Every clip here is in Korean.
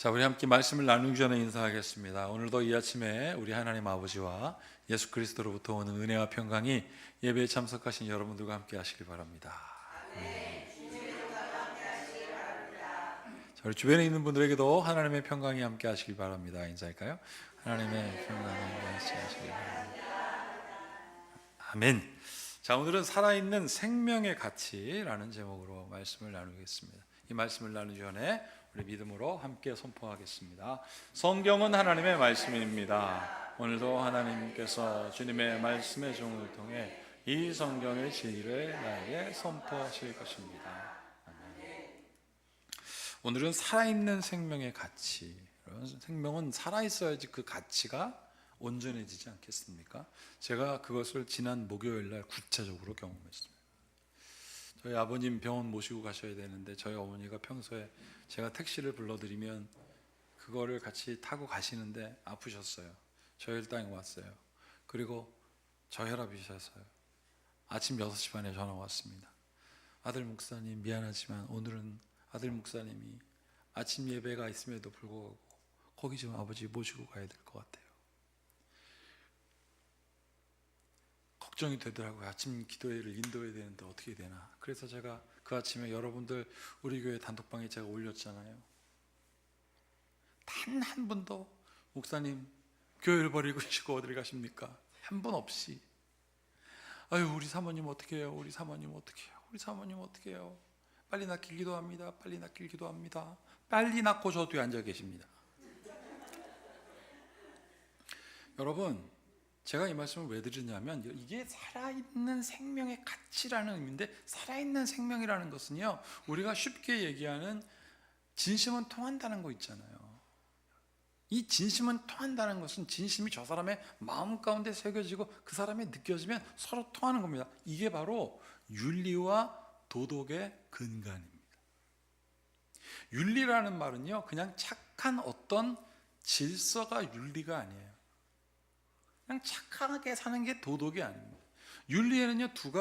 자, 우리 함께 말씀을 나누기 전에 인사하겠습니다. 오늘도 이 아침에 우리 하나님 아버지와 예수 그리스도로부터 오는 은혜와 평강이 예배에 참석하신 여러분들과 함께 하시길 바랍니다. 자, 우리 주변에 있는 분들에게도 하나님의 평강이 함께 하시길 바랍니다. 인사할까요? 하나님의 평강이 함께 하시길 바랍니다. 아멘. 자, 오늘은 살아있는 생명의 가치라는 제목으로 말씀을 나누겠습니다. 이 말씀을 나누기 전에 우리 믿음으로 함께 선포하겠습니다. 성경은 하나님의 말씀입니다. 오늘도 하나님께서 주님의 말씀의 종을 통해 이 성경의 진리를 나에게 선포하실 것입니다. 아멘. 오늘은 살아있는 생명의 가치. 생명은 살아있어야지 그 가치가 온전해지지 않겠습니까? 제가 그것을 지난 목요일 날 구체적으로 경험했습니다. 저희 아버님 병원 모시고 가셔야 되는데 저희 어머니가 평소에 제가 택시를 불러드리면 그거를 같이 타고 가시는데 아프셨어요. 저희 땅에 왔어요. 그리고 저혈압이셔서요. 아침 6시 반에 전화 왔습니다. 아들 목사님 미안하지만 오늘은 아들 목사님이 아침 예배가 있음에도 불구하고 거기 좀 아버지 모시고 가야 될 것 같아요. 걱정이 되더라고요. 아침 기도회를 인도해야 되는데 어떻게 되나. 그래서 제가 그 아침에 여러분들 우리 교회 단톡방에 제가 올렸잖아요. 단 한 분도 목사님 교회를 버리고 싶고 어디를 가십니까? 한 분 없이 아유 우리 사모님 어떻게 해요? 우리 사모님 어떻게 해요? 우리 사모님 어떻게 해요? 빨리 낳길 기도합니다. 빨리 낳길 기도합니다. 빨리 낳고 저 뒤에 앉아 계십니다. 여러분 제가 이 말씀을 왜 드리냐면 이게 살아있는 생명의 가치라는 의미인데, 살아있는 생명이라는 것은요 우리가 쉽게 얘기하는 진심은 통한다는 거 있잖아요. 이 진심은 통한다는 것은 진심이 저 사람의 마음 가운데 새겨지고 그 사람이 느껴지면 서로 통하는 겁니다. 이게 바로 윤리와 도덕의 근간입니다. 윤리라는 말은요 그냥 착한 어떤 질서가 윤리가 아니에요. 그냥 착하게 사는 게 도덕이 아닙니다. 윤리에는요 두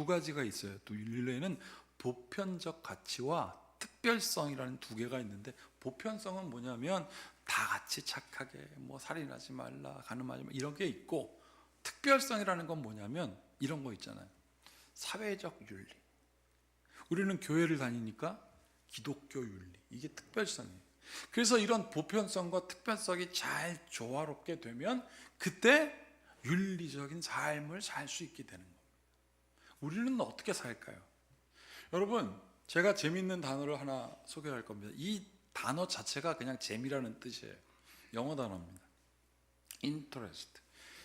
가지가 있어요. 또 윤리에는 보편적 가치와 특별성이라는 두 개가 있는데, 보편성은 뭐냐면 다 같이 착하게 뭐 살인하지 말라, 간음하지 말라 이런 게 있고, 특별성이라는 건 뭐냐면 이런 거 있잖아요. 사회적 윤리. 우리는 교회를 다니니까 기독교 윤리, 이게 특별성이에요. 그래서 이런 보편성과 특별성이 잘 조화롭게 되면 그때 윤리적인 삶을 살 수 있게 되는 겁니다. 우리는 어떻게 살까요? 여러분 제가 재미있는 단어를 하나 소개할 겁니다. 이 단어 자체가 그냥 재미라는 뜻이에요. 영어 단어입니다. interest.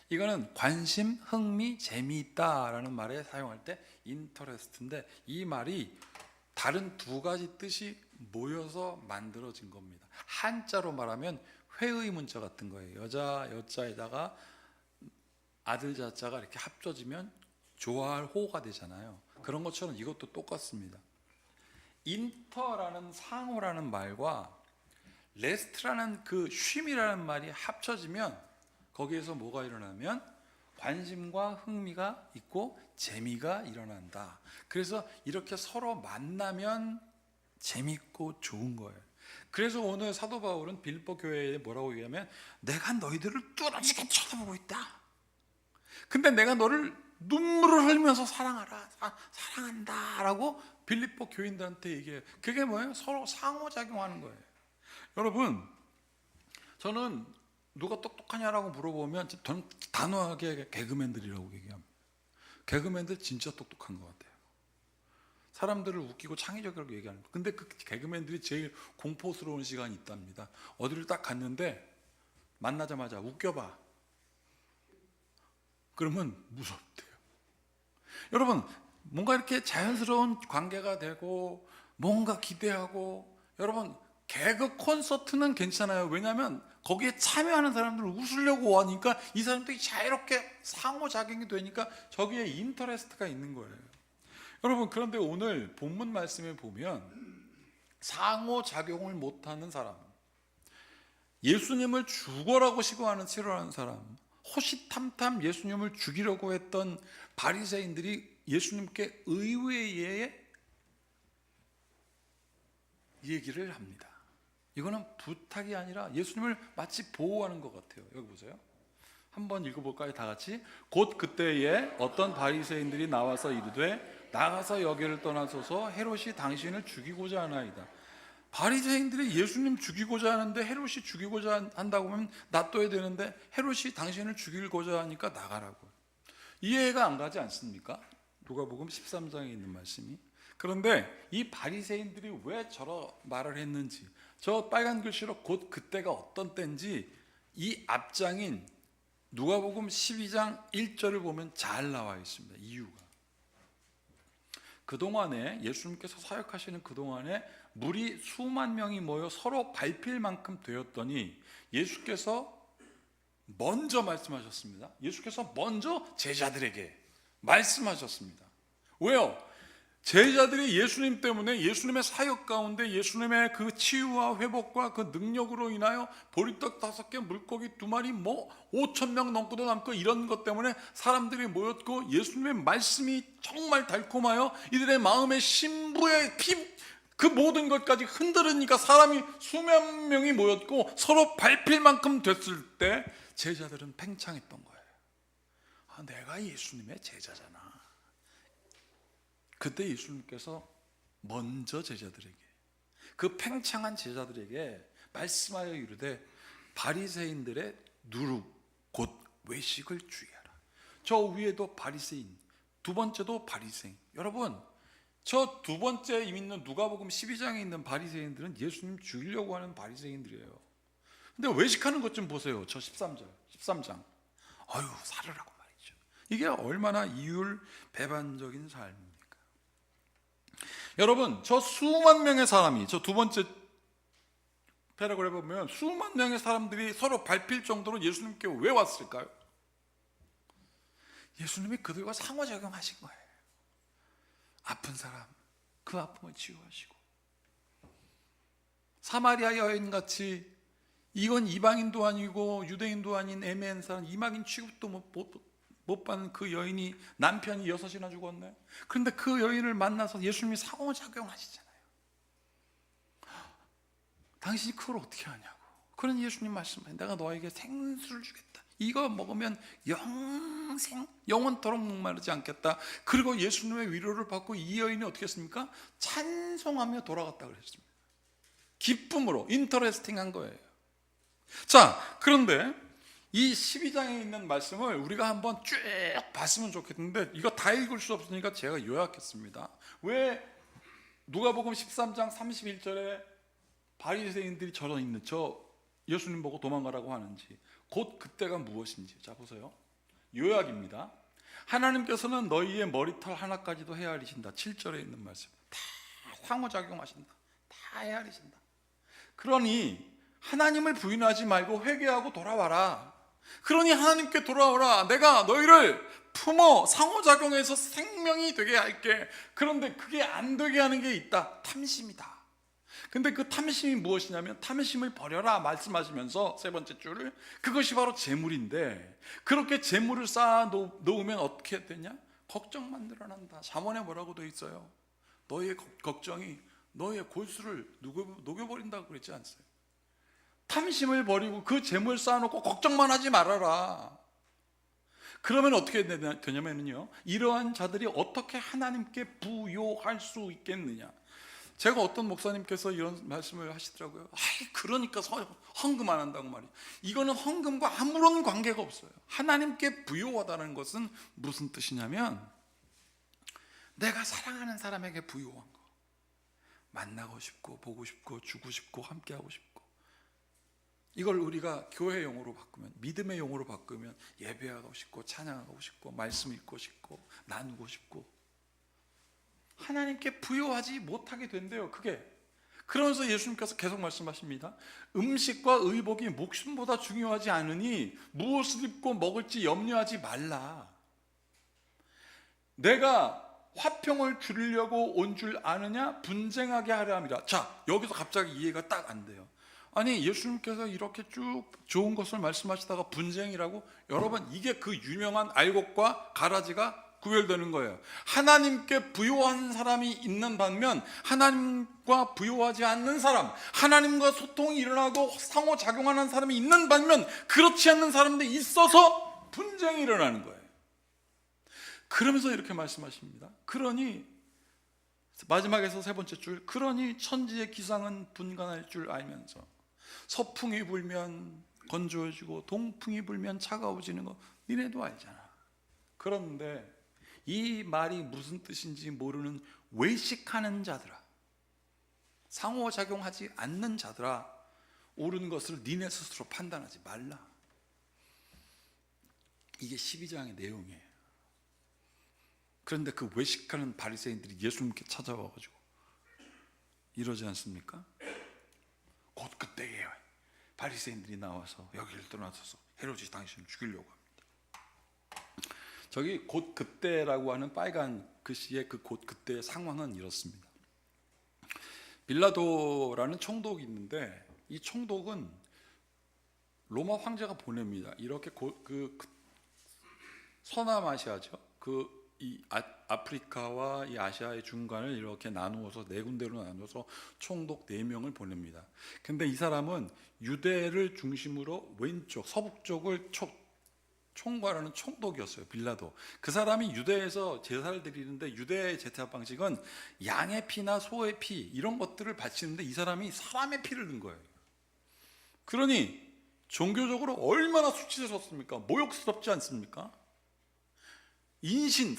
이거는 관심, 흥미, 재미있다라는 말에 사용할 때 interest인데, 이 말이 다른 두 가지 뜻이 모여서 만들어진 겁니다. 한자로 말하면 회의 문자 같은 거예요. 여자에다가 아들 자자가 이렇게 합쳐지면 좋아할 호가 되잖아요. 그런 것처럼 이것도 똑같습니다. 인터라는 상호라는 말과 레스트라는 그 쉼이라는 말이 합쳐지면 거기에서 뭐가 일어나면 관심과 흥미가 있고 재미가 일어난다. 그래서 이렇게 서로 만나면 재밌고 좋은 거예요. 그래서 오늘 사도 바울은 빌립보 교회에 뭐라고 얘기하면 내가 너희들을 뚫어지게 쳐다보고 있다. 근데 내가 너를 눈물을 흘리면서 사랑한다 라고 빌립보 교인들한테 얘기해요. 그게 뭐예요? 서로 상호작용하는 거예요. 여러분 저는 누가 똑똑하냐라고 물어보면 저는 단호하게 개그맨들이라고 얘기합니다. 개그맨들 진짜 똑똑한 것 같아요. 사람들을 웃기고 창의적이라고 얘기하는 거예요. 근데 그 개그맨들이 제일 공포스러운 시간이 있답니다. 어디를 딱 갔는데 만나자마자 웃겨봐. 그러면 무섭대요. 여러분 뭔가 이렇게 자연스러운 관계가 되고 뭔가 기대하고, 여러분 개그 콘서트는 괜찮아요. 왜냐하면 거기에 참여하는 사람들을 웃으려고 하니까 이 사람들이 자유롭게 상호작용이 되니까 저기에 인터레스트가 있는 거예요. 여러분 그런데 오늘 본문 말씀에 보면 상호작용을 못하는 사람, 예수님을 죽어라고 시도하는 싫어하는 사람, 호시탐탐 예수님을 죽이려고 했던 바리새인들이 예수님께 의외의 얘기를 합니다. 이거는 부탁이 아니라 예수님을 마치 보호하는 것 같아요. 여기 보세요. 한번 읽어볼까요? 다 같이. 곧 그때에 어떤 바리새인들이 나와서 이르되 나가서 여기를 떠나소서 헤롯이 당신을 죽이고자 하나이다. 바리새인들이 예수님 죽이고자 하는데 헤롯이 죽이고자 한다고 하면 놔둬야 되는데 헤롯이 당신을 죽이고자 하니까 나가라고. 이해가 안 가지 않습니까? 누가복음 13장에 있는 말씀이. 그런데 이 바리새인들이 왜 저런 말을 했는지, 저 빨간 글씨로 곧 그때가 어떤 때인지 이 앞장인 누가복음 12장 1절을 보면 잘 나와 있습니다. 이유가. 그동안에 예수님께서 사역하시는 그동안에 물이 수만 명이 모여 서로 밟힐 만큼 되었더니 예수께서 먼저 말씀하셨습니다. 예수께서 먼저 제자들에게 말씀하셨습니다. 왜요? 제자들이 예수님 때문에 예수님의 사역 가운데 예수님의 그 치유와 회복과 그 능력으로 인하여 보리떡 5개 물고기 2마리 5,000명 넘고도 남고 이런 것 때문에 사람들이 모였고 예수님의 말씀이 정말 달콤하여 이들의 마음의 심부의 그 모든 것까지 흔들으니까 사람이 수만 명이 모였고 서로 밟힐 만큼 됐을 때 제자들은 팽창했던 거예요. 내가 예수님의 제자잖아. 그때 예수님께서 먼저 제자들에게, 그 팽창한 제자들에게 말씀하여 이르되 바리새인들의 누룩 곧 외식을 주의하라. 저 위에도 바리새인, 두 번째도 바리새인. 여러분, 저 두 번째 있는 누가복음 12장에 있는 바리새인들은 예수님 죽이려고 하는 바리새인들이에요. 근데 외식하는 것 좀 보세요. 저 13장. 아유, 살으라고 말이죠. 이게 얼마나 이율배반적인 삶입니까? 여러분, 저 수만 명의 사람이, 저 두 번째 패러그래프 보면 수만 명의 사람들이 서로 밟힐 정도로 예수님께 왜 왔을까요? 예수님이 그들과 상호작용하신 거예요. 아픈 사람, 그 아픔을 치유하시고, 사마리아 여인같이 이건 이방인도 아니고 유대인도 아닌 애매한 사람, 이방인 취급도 못 받는 그 여인이 남편이 6이나 죽었네. 그런데 그 여인을 만나서 예수님이 상호작용하시잖아요. 당신이 그걸 어떻게 하냐고. 그런 예수님 말씀하신, 내가 너에게 생수를 주겠다. 이거 먹으면 영원토록 목마르지 않겠다. 그리고 예수님의 위로를 받고 이 여인이 어떻게 했습니까? 찬송하며 돌아갔다 그랬습니다. 기쁨으로 인터레스팅한 거예요. 자, 그런데 이 12장에 있는 말씀을 우리가 한번 쭉 봤으면 좋겠는데 이거 다 읽을 수 없으니까 제가 요약했습니다. 왜 누가복음 13장 31절에 바리새인들이 저런 있는 저 예수님 보고 도망가라고 하는지, 곧 그때가 무엇인지. 자, 보세요. 요약입니다. 하나님께서는 너희의 머리털 하나까지도 헤아리신다. 7절에 있는 말씀. 다 상호작용하신다. 다 헤아리신다. 그러니 하나님을 부인하지 말고 회개하고 돌아와라. 그러니 하나님께 돌아오라. 내가 너희를 품어 상호작용해서 생명이 되게 할게. 그런데 그게 안 되게 하는 게 있다. 탐심이다. 근데 그 탐심이 무엇이냐면 탐심을 버려라 말씀하시면서 세 번째 줄을, 그것이 바로 재물인데, 그렇게 재물을 쌓아 놓으면 어떻게 되냐? 걱정만 늘어난다. 잠언에 뭐라고 돼 있어요? 너의 걱정이 너의 골수를 녹여버린다고 그랬지 않습니까? 탐심을 버리고 그 재물 쌓아놓고 걱정만 하지 말아라. 그러면 어떻게 되냐면요, 이러한 자들이 어떻게 하나님께 부요할 수 있겠느냐. 제가 어떤 목사님께서 이런 말씀을 하시더라고요. 그러니까 헌금 안 한다고 말이에요. 이거는 헌금과 아무런 관계가 없어요. 하나님께 부요하다는 것은 무슨 뜻이냐면 내가 사랑하는 사람에게 부요한 거, 만나고 싶고 보고 싶고 주고 싶고 함께하고 싶고, 이걸 우리가 교회 용어로 바꾸면, 믿음의 용어로 바꾸면 예배하고 싶고 찬양하고 싶고 말씀 읽고 싶고 나누고 싶고, 하나님께 부요하지 못하게 된대요. 그게. 그러면서 예수님께서 계속 말씀하십니다. 음식과 의복이 목숨보다 중요하지 않으니 무엇을 입고 먹을지 염려하지 말라. 내가 화평을 주려고 온 줄 아느냐? 분쟁하게 하려 함이라. 자, 여기서 갑자기 이해가 딱 안 돼요. 아니, 예수님께서 이렇게 쭉 좋은 것을 말씀하시다가 분쟁이라고? 여러분, 이게 그 유명한 알곡과 가라지가 구별되는 거예요. 하나님께 부요한 사람이 있는 반면 하나님과 부요하지 않는 사람, 하나님과 소통이 일어나고 상호작용하는 사람이 있는 반면 그렇지 않는 사람들이 있어서 분쟁이 일어나는 거예요. 그러면서 이렇게 말씀하십니다. 그러니 마지막에서 세 번째 줄, 그러니 천지의 기상은 분간할 줄 알면서 서풍이 불면 건조해지고 동풍이 불면 차가워지는 거 니네도 알잖아. 그런데 이 말이 무슨 뜻인지 모르는 외식하는 자들아, 상호작용하지 않는 자들아, 옳은 것을 니네 스스로 판단하지 말라. 이게 12장의 내용이에요. 그런데 그 외식하는 바리새인들이 예수님께 찾아와가지고 이러지 않습니까? 곧 그때에 바리새인들이 나와서 여기를 떠나서서 헤롯이 당신을 죽이려고 합니다. 저기 곧 그때라고 하는 빨간 글씨의 그 곧 그때의 상황은 이렇습니다. 빌라도라는 총독이 있는데 이 총독은 로마 황제가 보냅니다. 이렇게 그 서남아시아죠. 이 아프리카와 이 아시아의 중간을 이렇게 나누어서 네 군데로 나누어서 총독 4명을 보냅니다. 근데 이 사람은 유대를 중심으로 왼쪽 서북 쪽을 총괄하는 총독이었어요. 빌라도. 그 사람이 유대에서 제사를 드리는데 유대의 제사 방식은 양의 피나 소의 피 이런 것들을 바치는데 이 사람이 사람의 피를 넣은 거예요. 그러니 종교적으로 얼마나 수치스럽습니까? 모욕스럽지 않습니까? 인신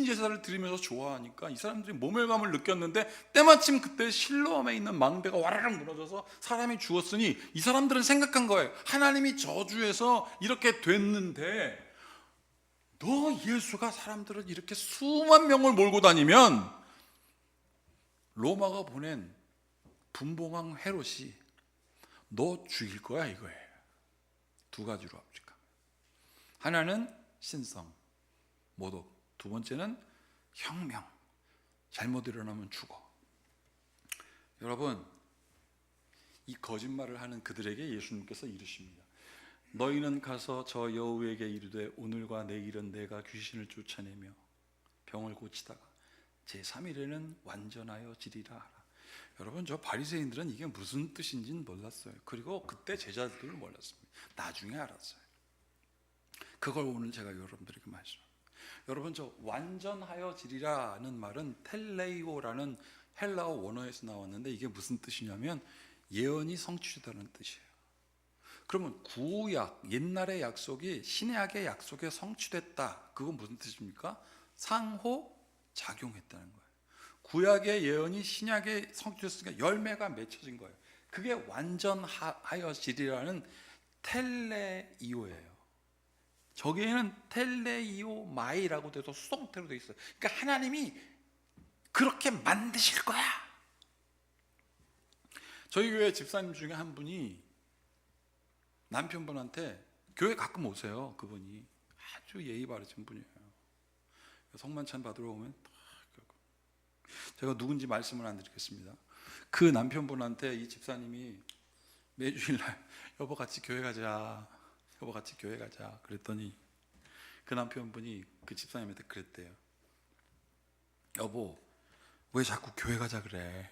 제사를 드리면서 좋아하니까 이 사람들이 모멸감을 느꼈는데 때마침 그때 실로암에 있는 망대가 와르르 무너져서 사람이 죽었으니 이 사람들은 생각한 거예요. 하나님이 저주해서 이렇게 됐는데 너 예수가 사람들을 이렇게 수만 명을 몰고 다니면 로마가 보낸 분봉왕 헤롯이 너 죽일 거야 이거예요. 두 가지로 합니까? 하나는 신성 모독, 두 번째는 혁명, 잘못 일어나면 죽어. 여러분, 이 거짓말을 하는 그들에게 예수님께서 이르십니다. 너희는 가서 저 여우에게 이르되 오늘과 내일은 내가 귀신을 쫓아내며 병을 고치다가 제3일에는 완전하여 지리라 하라. 여러분, 저 바리새인들은 이게 무슨 뜻인지는 몰랐어요. 그리고 그때 제자들을 몰랐습니다. 나중에 알았어요. 그걸 오늘 제가 여러분들에게 말씀합니다. 여러분, 저 완전하여 지리라는 말은 텔레이오라는 헬라어 원어에서 나왔는데 이게 무슨 뜻이냐면 예언이 성취되다는 뜻이에요. 그러면 구약, 옛날의 약속이 신약의 약속에 성취됐다. 그건 무슨 뜻입니까? 상호 작용했다는 거예요. 구약의 예언이 신약에 성취됐으니까 열매가 맺혀진 거예요. 그게 완전하여 지리라는 텔레이오예요. 저기에는 텔레이오 마이라고 돼서 수동태로 돼 있어요. 그러니까 하나님이 그렇게 만드실 거야. 저희 교회 집사님 중에 한 분이 남편분한테 교회 가끔 오세요. 그분이 아주 예의 바르신 분이에요. 성만찬 받으러 오면 제가 누군지 말씀을 안 드리겠습니다. 그 남편분한테 이 집사님이 매주일날 여보 같이 교회 가자, 여보 같이 교회 가자 그랬더니 그 남편분이 그 집사님한테 그랬대요. 여보 왜 자꾸 교회 가자 그래?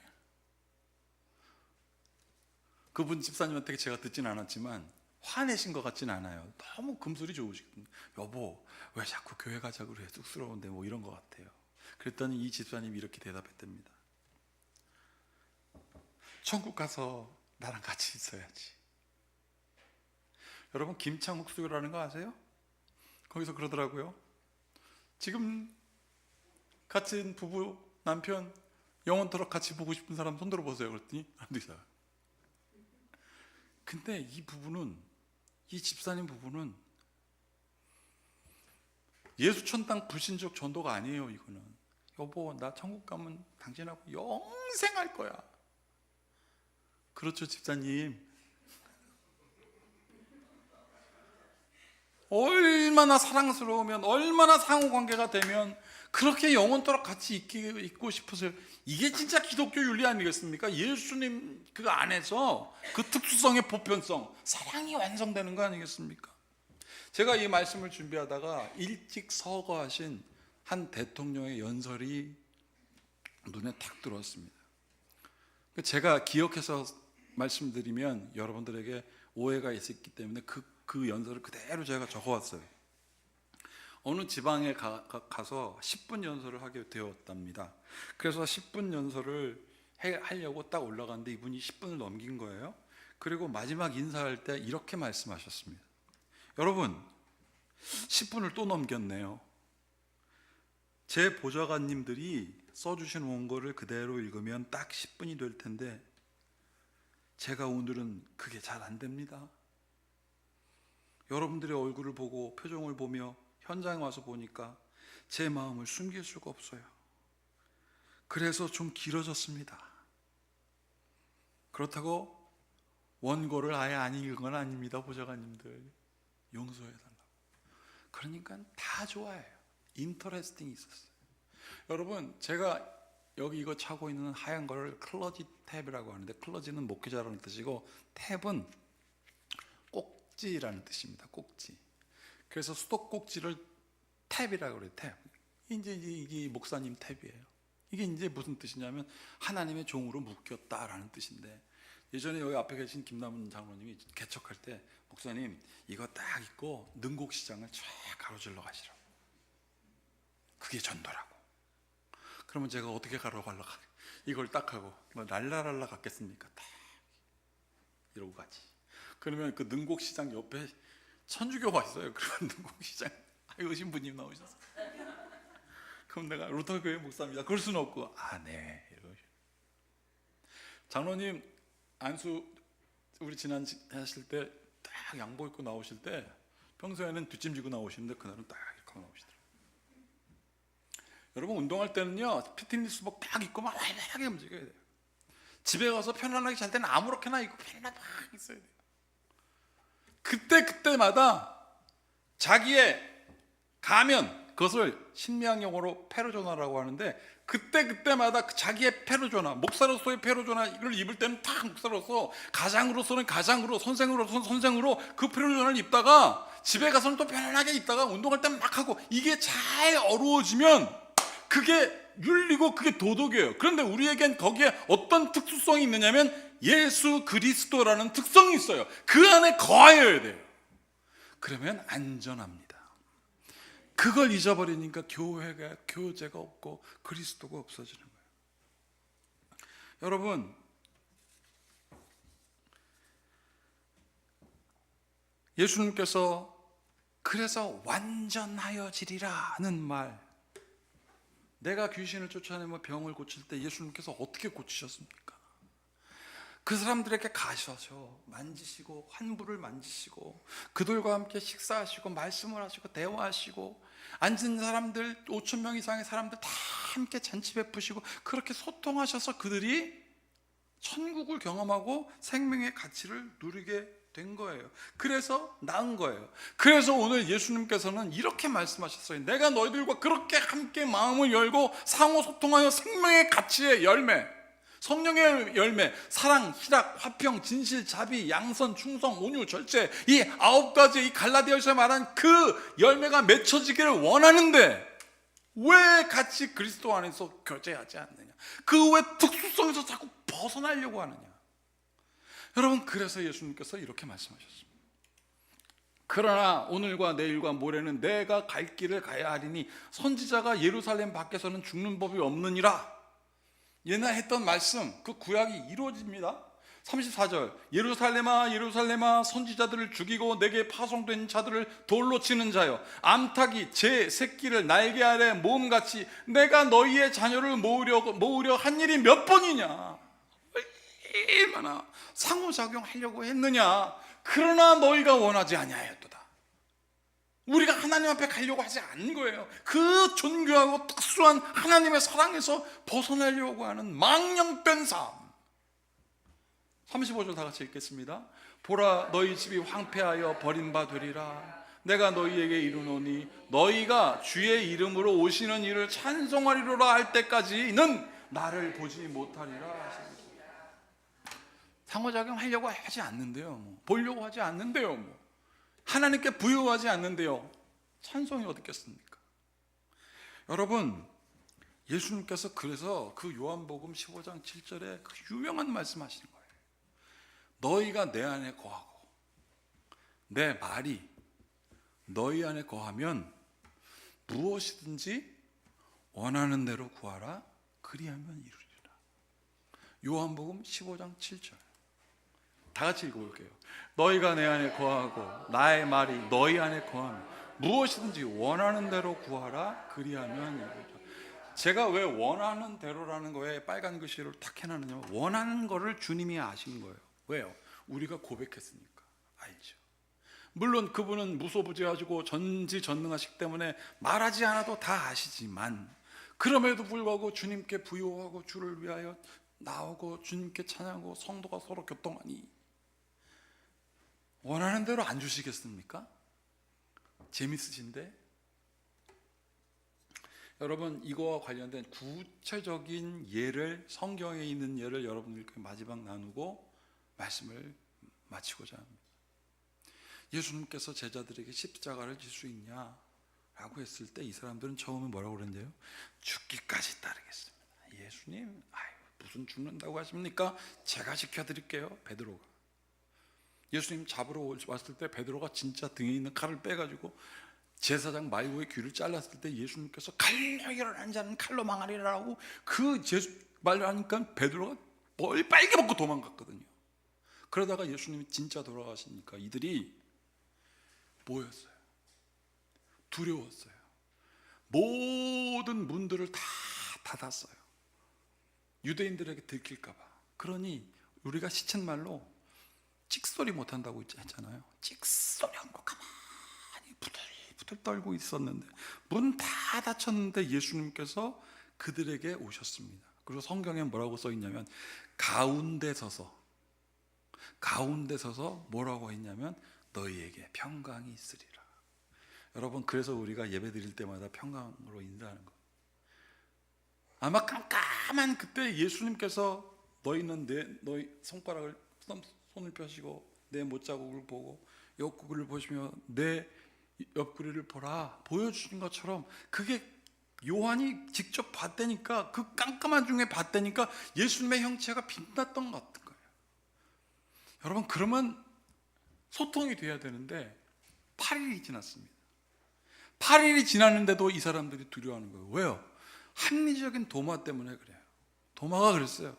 그분 집사님한테 제가 듣진 않았지만 화내신 것 같진 않아요. 너무 금술이 좋으시거든요. 여보 왜 자꾸 교회 가자 그래? 쑥스러운데 뭐 이런 것 같아요. 그랬더니 이 집사님이 이렇게 대답했답니다. 천국 가서 나랑 같이 있어야지. 여러분 김창욱 수교라는 거 아세요? 거기서 그러더라고요. 지금 같은 부부 남편 영원토록 같이 보고 싶은 사람 손 들어보세요. 그랬더니 안 되죠. 근데 이 부부는, 이 집사님 부부는 예수 천당 불신적 전도가 아니에요. 이거는 여보 나 천국 가면 당신하고 영생 할 거야. 그렇죠 집사님? 얼마나 사랑스러우면, 얼마나 상호관계가 되면 그렇게 영원토록 같이 있고 싶으세요. 이게 진짜 기독교 윤리 아니겠습니까? 예수님 그 안에서 그 특수성의 보편성, 사랑이 완성되는 거 아니겠습니까? 제가 이 말씀을 준비하다가 일찍 서거하신 한 대통령의 연설이 눈에 탁 들어왔습니다. 제가 기억해서 말씀드리면 여러분들에게 오해가 있었기 때문에 그 연설을 그대로 제가 적어왔어요. 어느 지방에 가서 10분 연설을 하게 되었답니다. 그래서 10분 연설을 하려고 딱 올라갔는데 이분이 10분을 넘긴 거예요. 그리고 마지막 인사할 때 이렇게 말씀하셨습니다. 여러분, 10분을 또 넘겼네요. 제 보좌관님들이 써주신 원고를 그대로 읽으면 딱 10분이 될 텐데 제가 오늘은 그게 잘 안 됩니다. 여러분들의 얼굴을 보고 표정을 보며 현장에 와서 보니까 제 마음을 숨길 수가 없어요. 그래서 좀 길어졌습니다. 그렇다고 원고를 아예 안 읽은 건 아닙니다. 보좌관님들 용서해달라고. 그러니까 다 좋아해요. 인터레스팅이 있었어요. 여러분, 제가 여기 이거 차고 있는 하얀 거를 클러지 탭이라고 하는데, 클러지는 목회자라는 뜻이고 탭은 꼭지라는 뜻입니다. 꼭지. 그래서 수도꼭지를 탭이라고 그래요. 탭. 이게 목사님 탭이에요. 이게 이제 무슨 뜻이냐면 하나님의 종으로 묶였다라는 뜻인데, 예전에 여기 앞에 계신 김남훈 장로님이 개척할 때 목사님 이거 딱 입고 능곡시장을 쫙 가로질러 가시라고. 그게 전도라고. 그러면 제가 어떻게 가려고 이걸 딱 하고 뭐 랄라랄라 갔겠습니까? 딱 이러고 가지. 그러면 그 능곡시장 옆에 천주교가 있어요. 그러면 능곡시장 신부님 나오셨어. 그럼 내가 루터교회 목사입니다. 그럴 수는 없고, 네 이러고. 장로님 안수 우리 지난 하실 때 딱 양복 입고 나오실 때 평소에는 뒷짐지고 나오시는데 그날은 딱 이렇게 나오시더라고요. 여러분, 운동할 때는요 피트니스복 딱 입고 막 편하게 움직여야 돼요. 집에 가서 편안하게 잘 때는 아무렇게나 입고 편안하게 막 있어야 돼요. 그때마다 자기의 가면, 그것을 신명용어로 페르조나라고 하는데, 그때마다 자기의 페르조나, 목사로서의 페르조나를 입을 때는 딱 목사로서, 가장으로서는 가장으로, 선생으로서는 선생으로 그 페르조나를 입다가 집에 가서는 또 편안하게 입다가 운동할 때는 막 하고, 이게 잘 어우러지면 그게 윤리고 그게 도덕이에요. 그런데 우리에겐 거기에 어떤 특수성이 있느냐면 예수 그리스도라는 특성이 있어요. 그 안에 거하여야 돼요. 그러면 안전합니다. 그걸 잊어버리니까 교제가 없고 그리스도가 없어지는 거예요. 여러분, 예수님께서 그래서 완전하여지리라는 말, 내가 귀신을 쫓아내며 병을 고칠 때 예수님께서 어떻게 고치셨습니까? 그 사람들에게 가셔서 만지시고 환부를 만지시고 그들과 함께 식사하시고 말씀을 하시고 대화하시고 앉은 사람들 5,000명 이상의 사람들 다 함께 잔치 베푸시고 그렇게 소통하셔서 그들이 천국을 경험하고 생명의 가치를 누리게 된 거예요. 그래서 나은 거예요. 그래서 오늘 예수님께서는 이렇게 말씀하셨어요. 내가 너희들과 그렇게 함께 마음을 열고 상호 소통하여 생명의 가치의 열매, 성령의 열매, 사랑, 희락, 화평, 진실, 자비, 양선, 충성, 온유, 절제, 이 9가지 이 갈라디아서에 말한 그 열매가 맺혀지기를 원하는데 왜 같이 그리스도 안에서 교제하지 않느냐? 그 왜 특수성에서 자꾸 벗어나려고 하느냐? 여러분, 그래서 예수님께서 이렇게 말씀하셨습니다. 그러나 오늘과 내일과 모레는 내가 갈 길을 가야 하리니 선지자가 예루살렘 밖에서는 죽는 법이 없느니라. 옛날 했던 말씀, 그 구약이 이루어집니다. 34절, 예루살렘아 예루살렘아 선지자들을 죽이고 내게 파송된 자들을 돌로 치는 자여, 암탉이 제 새끼를 날개 아래 모음같이 내가 너희의 자녀를 모으려 한 일이 몇 번이냐. 얼마나 상호작용하려고 했느냐. 그러나 너희가 원하지 아니하였도다. 우리가 하나님 앞에 가려고 하지 않는 거예요. 그 존귀하고 특수한 하나님의 사랑에서 벗어나려고 하는 망령된 삶. 35절 다 같이 읽겠습니다. 보라, 너희 집이 황폐하여 버림받으리라. 내가 너희에게 이르노니 너희가 주의 이름으로 오시는 이를 찬송하리로라 할 때까지는 나를 보지 못하리라. 상호작용하려고 하지 않는데요, 보려고 하지 않는데요, 하나님께 부여하지 않는데요, 찬송이 어딨겠습니까? 여러분, 예수님께서 그래서 그 요한복음 15장 7절에 그 유명한 말씀하시는 거예요. 너희가 내 안에 거하고 내 말이 너희 안에 거하면 무엇이든지 원하는 대로 구하라. 그리하면 이루리라. 요한복음 15장 7절. 다 같이 읽어볼게요. 너희가 내 안에 거하고 나의 말이 너희 안에 거하면 무엇이든지 원하는 대로 구하라. 그리하면 이루리라. 제가 왜 원하는 대로라는 거에 빨간 글씨를 탁 해놨느냐면, 원하는 거를 주님이 아신 거예요. 왜요? 우리가 고백했으니까 알죠. 물론 그분은 무소부지하시고 전지전능하시기 때문에 말하지 않아도 다 아시지만, 그럼에도 불구하고 주님께 부요하고 주를 위하여 나오고 주님께 찬양하고 성도가 서로 교통하니 원하는 대로 안 주시겠습니까? 재밌으신데? 여러분, 이거와 관련된 구체적인 예를, 성경에 있는 예를 여러분들께 마지막 나누고 말씀을 마치고자 합니다. 예수님께서 제자들에게 십자가를 질 수 있냐 라고 했을 때 이 사람들은 처음에 뭐라고 그랬는데요? 죽기까지 따르겠습니다. 예수님, 무슨 죽는다고 하십니까? 제가 지켜드릴게요. 베드로가. 예수님 잡으러 왔을 때 베드로가 진짜 등에 있는 칼을 빼가지고 제사장 마이오의 귀를 잘랐을 때 예수님께서 칼로 일어난 자는 칼로 망하리라고 그 말을 하니까 베드로가 뭘 빨개 먹고 도망갔거든요. 그러다가 예수님이 진짜 돌아가시니까 이들이 뭐였어요? 두려웠어요. 모든 문들을 다 닫았어요. 유대인들에게 들킬까 봐. 그러니 우리가 시쳇말로 찍소리 못한다고 했잖아요. 찍소리 않고 가만히 부들부들 떨고 있었는데 문 다 닫혔는데 예수님께서 그들에게 오셨습니다. 그리고 성경에 뭐라고 써 있냐면 가운데 서서 뭐라고 했냐면 너희에게 평강이 있으리라. 여러분, 그래서 우리가 예배 드릴 때마다 평강으로 인사하는 거. 아마 깜깜한 그때 예수님께서 너희는 너희 손가락을 손을 펴시고 내 못자국을 보고 옆구리를 보시며 내 옆구리를 보라 보여주신 것처럼, 그게 요한이 직접 봤다니까, 그 깜깜한 중에 봤다니까 예수님의 형체가 빛났던 것 같은 거예요. 여러분, 그러면 소통이 돼야 되는데 8일이 지났습니다. 8일이 지났는데도 이 사람들이 두려워하는 거예요. 왜요? 합리적인 도마 때문에 그래요. 도마가 그랬어요.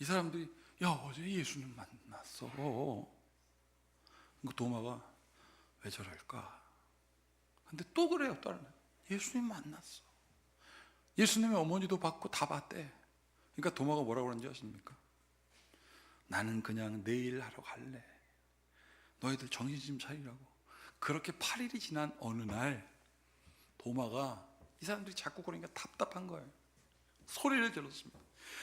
이 사람들이 야, 어제 예수님 만났어. 그 도마가 왜 저럴까? 근데 또 그래요. 다른 예수님 만났어. 예수님의 어머니도 봤고 다 봤대. 그러니까 도마가 뭐라고 그러는지 아십니까? 나는 그냥 내일 하러 갈래. 너희들 정신 좀 차리라고. 그렇게 8일이 지난 어느 날 도마가, 이 사람들이 자꾸 그러니까 답답한 거예요. 소리를 질렀습니다.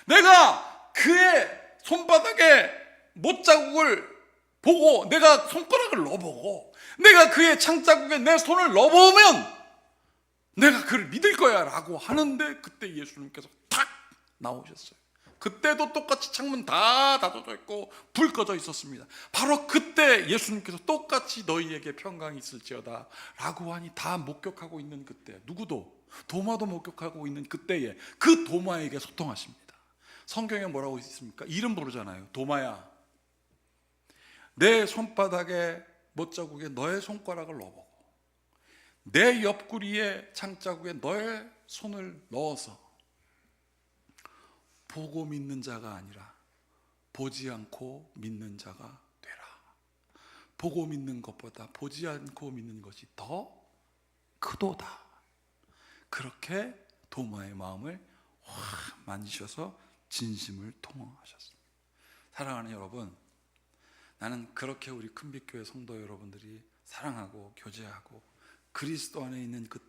내가 그의 손바닥에 못자국을 보고 내가 손가락을 넣어보고 내가 그의 창자국에 내 손을 넣어보면 내가 그를 믿을 거야 라고 하는데, 그때 예수님께서 탁 나오셨어요. 그때도 똑같이 창문 다 닫아져 있고 불 꺼져 있었습니다. 바로 그때 예수님께서 똑같이 너희에게 평강이 있을지어다 라고 하니 다 목격하고 있는 그때, 누구도 도마도 목격하고 있는 그때에 그 도마에게 소통하십니다. 성경에 뭐라고 있습니까? 이름 부르잖아요. 도마야, 내 손바닥에 못자국에 너의 손가락을 넣어보고 내 옆구리에 창자국에 너의 손을 넣어서 보고 믿는 자가 아니라 보지 않고 믿는 자가 되라. 보고 믿는 것보다 보지 않고 믿는 것이 더 크도다. 그렇게 도마의 마음을 확 만지셔서 진심을 통하셨습니다. 사랑하는 여러분, 나는 그렇게 우리 큰빛교회 성도 여러분들이 사랑하고 교제하고 그리스도 안에 있는 그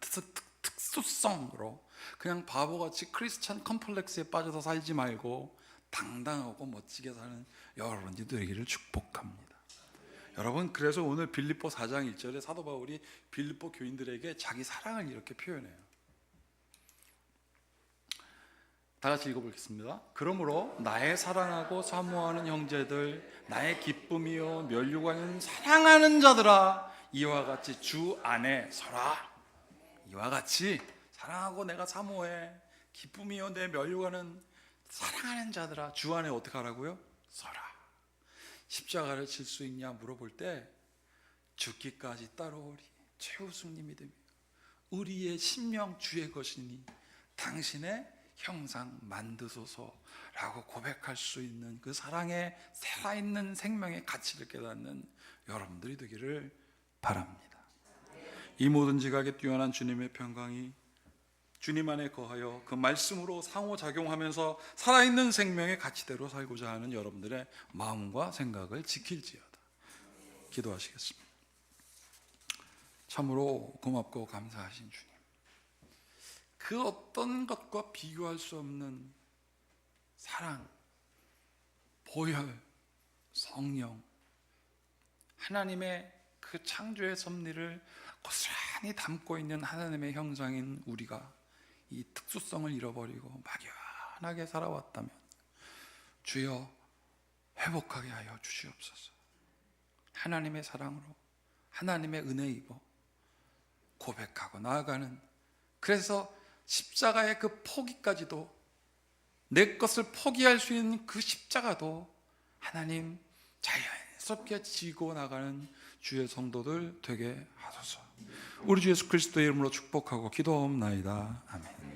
특수성으로 그냥 바보같이 크리스찬 컴플렉스에 빠져서 살지 말고 당당하고 멋지게 사는 여러분들이 되기를 축복합니다. 여러분, 그래서 오늘 빌립보 4장 1절에 사도 바울이 빌립보 교인들에게 자기 사랑을 이렇게 표현해요. 다 같이 읽어보겠습니다. 그러므로 나의 사랑하고 사모하는 형제들, 나의 기쁨이요 면류관인 사랑하는 자들아, 이와 같이 주 안에 서라. 이와 같이 사랑하고 내가 사모해. 기쁨이요 내 멸류관은 사랑하는 자들아 주 안에 어떻게 하라고요? 서라. 십자가를 질 수 있냐 물어볼 때 죽기까지 따라오리. 최우승님 믿음이에요. 우리의 심령 주의 것이니 당신의 형상 만드소서라고 고백할 수 있는 그 사랑의 살아있는 생명의 가치를 깨닫는 여러분들이 되기를 바랍니다. 이 모든 지각에 뛰어난 주님의 평강이 주님 안에 거하여 그 말씀으로 상호작용하면서 살아있는 생명의 가치대로 살고자 하는 여러분들의 마음과 생각을 지킬지어다. 기도하시겠습니다. 참으로 고맙고 감사하신 주님, 그 어떤 것과 비교할 수 없는 사랑, 보혈, 성령, 하나님의 그 창조의 섭리를 고스란히 담고 있는 하나님의 형상인 우리가 이 특수성을 잃어버리고 막연하게 살아왔다면 주여 회복하게 하여 주시옵소서. 하나님의 사랑으로 하나님의 은혜 입어 고백하고 나아가는, 그래서 십자가의 그 포기까지도, 내 것을 포기할 수 있는 그 십자가도 하나님 자연스럽게 지고 나가는 주의 성도들 되게 하소서. 우리 주 예수 그리스도의 이름으로 축복하고 기도하옵나이다. 아멘.